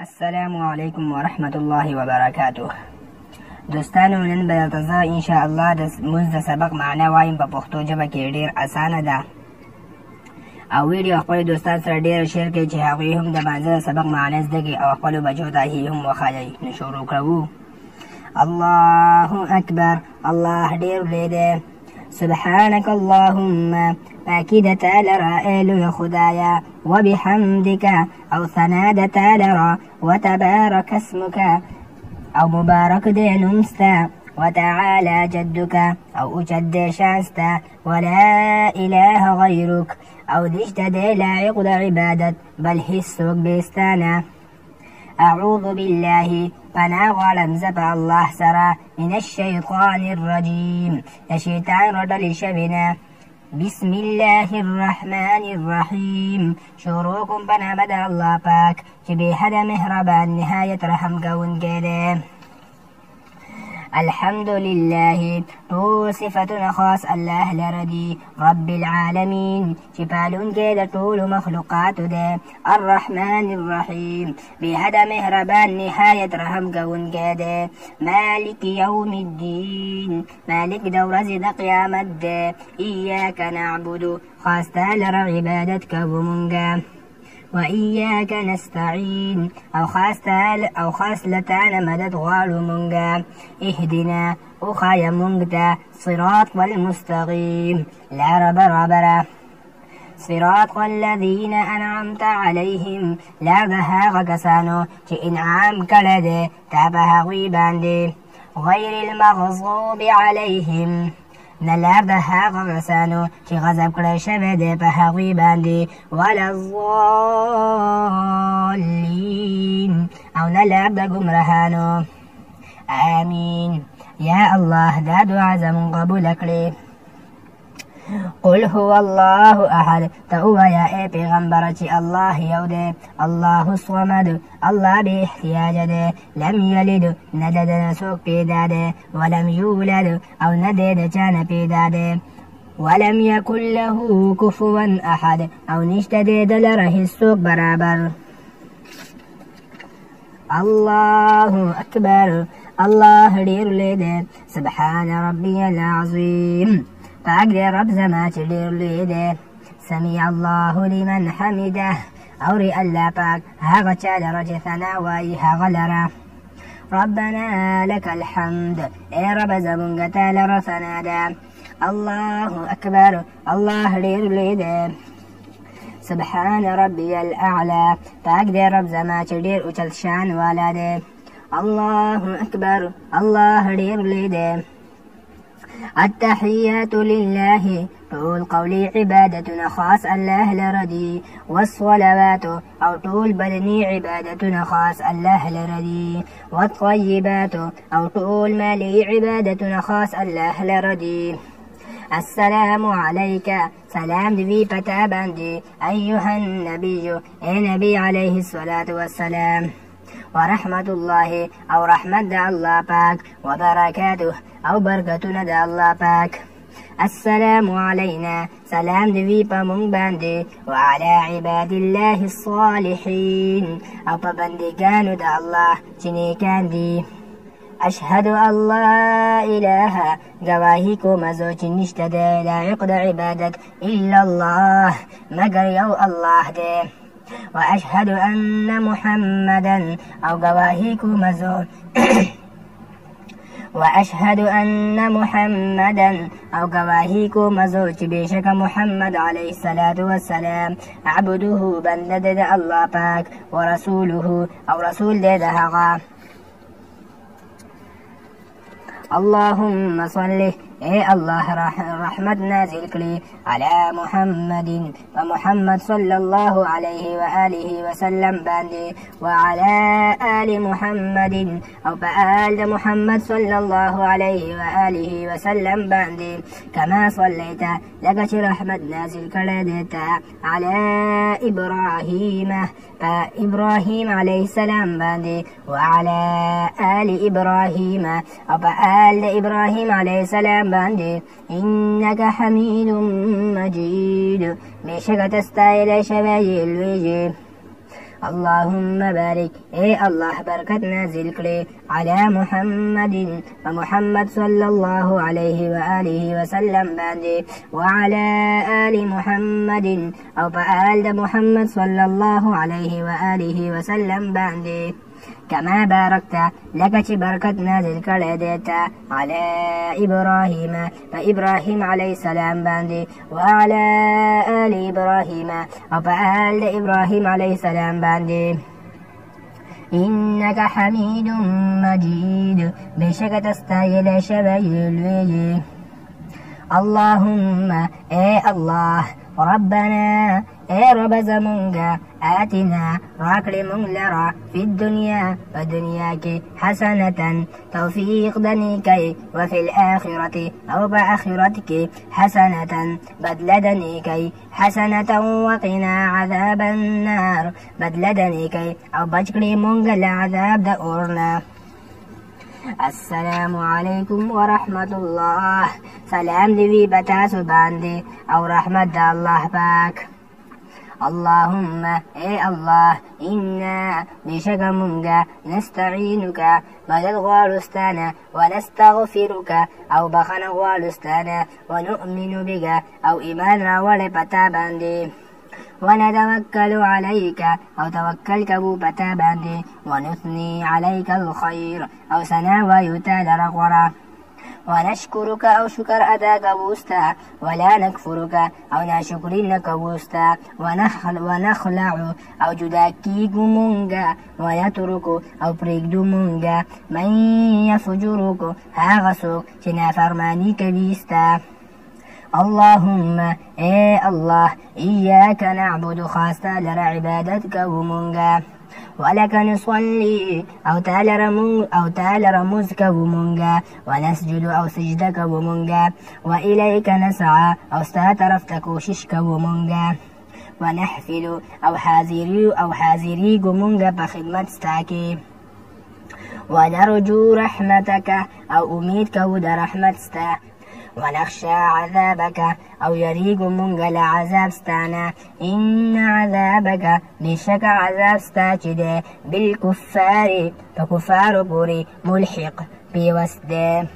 السلام علیکم ورحمت الله وبرکاته. دوستانو نن به درته زه انشاءالله د لمونځ د سبق معنا وایم په پښتو ژبه کې. ډېر اسانه ده او ویډیو خپلو دوستانو سره ډېره شیر کړئ چې هغوی هم د لمانځه د سبق معنا زده کړي او خپلو بچو ته یې هم وښایئ. نو شروع کوو. الله اکبر. الله ډېر لوی دی. سبحانك اللهم پاکی د تا لره ای لوی خدایا، وبحمدک او ثنا د تا لره، وتبارک اسمک او مبارک دی نوم ستا، وتعالی جدک او اوچت دی شان ستا، ولا اله غیرک او نشته دی لایق د عبادت بل هیڅ څوک بې ستا نه. اعوذ بالله پناه غواړم زه په الله سره من الشیطان الرجیم د شیطان رټلې شوې نه. بسم الله الرحمن الرحیم شروع کوم په نامه د الله پاک چې بې حده مهربان نهایت رحم کوونکی دی. الحمد لله ټول صفتونه خاص الله لره دي. رب العالمین چې پالونکی د ټولو مخلوقاتو دی. الرحمن الرحیم بې حده مهربان نهایت رحم کوونکی دی. مالک یوم الدین مالک د ورځې د قیامت دی. ایاک نعبد خاص تا لره عبادت کوو مونږه. وإياك نستعين او خاص لتانا مدد غالو مونگا. اهدنا اخايا مونگتا صراط والمستقيم لا ربر صراط الذين أنعمت عليهم لا دهاغ كسانو چه انعام كالده تابها غيبان غير المغضوب عليهم نلار د هغه کسانو چې غضب کړی شوی دی په هغوی باندې. ولا الضالین او نلار د ګمراهانو. آمین. یا الله دا دعا زمون قبول کړي. قل هو الله احد ته ووایه ای پیغمبره چې الله یو دی. الله الصمد الله بې احتیاجه دی. لم یلد نه د ده نه څوک پیدا دی. ولم یولد او نه دی د چا نه پیدا دی. ولم یکن له کفوا احد او نشته دی د لره هېڅوک برابر. الله اکبر. الله ډېر لوی دی. سبحان ربی العظیم پاک دی رب زما چې ډېر لوی دی. سمیع الله لمن حمده اوري الله پاک هغه چا لره چې ثنا وایي هغه لره. ربنا لك الحمد ای رب زمونږ ته لره ثنا ده. الله اکبر. الله ډېر لوی دی. سبحان ربي الاعلى پاک دی رب زما چې ډېر اوچت شان والا دی. الله اکبر. الله ډېر لوی دی. التحيات لله طول قولي عبادتنا خاص الله لردي. والصلوات أو طول بدني عبادتنا خاص الله لردي. والطيبات أو طول مالي عبادتنا خاص الله لردي. السلام عليك سلام دي پتابندي أيها النبي اي نبي عليه الصلاة والسلام. ورحمة الله او رحمت د الله پاک. وبركاته او برکتونه د الله پاک. السلام علينا سلام دی په مونږ باندې. وعلى عباد الله الصالحين او په بندګانو د الله چې نیکان دي. اشهد ان لا اله گواهی کوم زه چې نشته دی لایق د عبادت الا الله مگر یو الله دی. واشهد ان محمدا او گواهی کوم زه واشهد ان محمدا او گواهی کوم زه چې بېشکه محمد علیه الصلاة والسلام عبده بنده دی د الله پاک. ورسوله او رسول دی د هغه. اللهم صل اے الله رحمت نازل کړي على محمد ومحمد صلى الله عليه وآله وسلم باندې. وعلى آل محمد او بآل محمد صلى الله عليه وآله وسلم باندې. كما صليت لك رحمت نازل کړي دیتا على إبراهيم عليه السلام باندې. وعلى آل إبراهيم او بآل إبراهيم عليه السلام باندې. إنك حميد مجيد بشك تستاهل شوي الوجه. اللهم بارك الله برکت نازل کړي علی محمد محمد صلی الله علیه و آله وسلم باندې وعلى آل محمد او په آل د محمد صلی الله علیه و آله وسلم باندې كما باركت لك بركت نازل كرديتا على إبراهيم فإبراهيم عليه السلام باندي وعلى آل إبراهيم وفآل إبراهيم عليه السلام باندي إنك حميد مجيد بشك تستايل شبيل اللهم الله ربنا رب زمونگا آتنا راکڑ مونگ لرا في الدنيا فدنياك حسنة توفيق دنيكي وفي الآخرة أو بآخرتك حسنة بدل دنيكي حسنة وقنا عذاب النار بدل دنيكي أو بجكر مونگ لعذاب دورنا السلام عليكم ورحمة الله سلام دوی بتاسو باندې او رحمت دا الله پاک اللهم الله إنا بشك منغا نستعينك مدد غالستانا ونستغفرك أو بخن غالستانا ونؤمن بك أو إيمان راول پتا باندې ونتوكل عليك أو توكلك بو پتا باندې ونثني عليك الخير أو سنا ويتال رغورا ونشكرك أو شكر أداك بوستا ولا نكفرك أو ناشكرينك بوستا ونخلع أو جداكيك مونغا ونترك أو بريك مونغا من يفجرك هاغسوك شنا فرمانيك بيستا اللهم الله إياك نعبد خاصة لرى عبادتك ومونغا ولك نصلي أو تالر مزك ومونغا ونسجد أو سجدك ومونغا وإليك نسعى أو ستاترفتك وششك ومونغا ونحفل أو حازري ومونغا بخدمت ستاكي ونرجو رحمتك أو أميدك ود رحمت ستا ونخشى عذابك أو يريق منغ لعذاب ستانا إن عذابك بشك عذاب ستاجد بالكفار فكفار بوري ملحق بوسده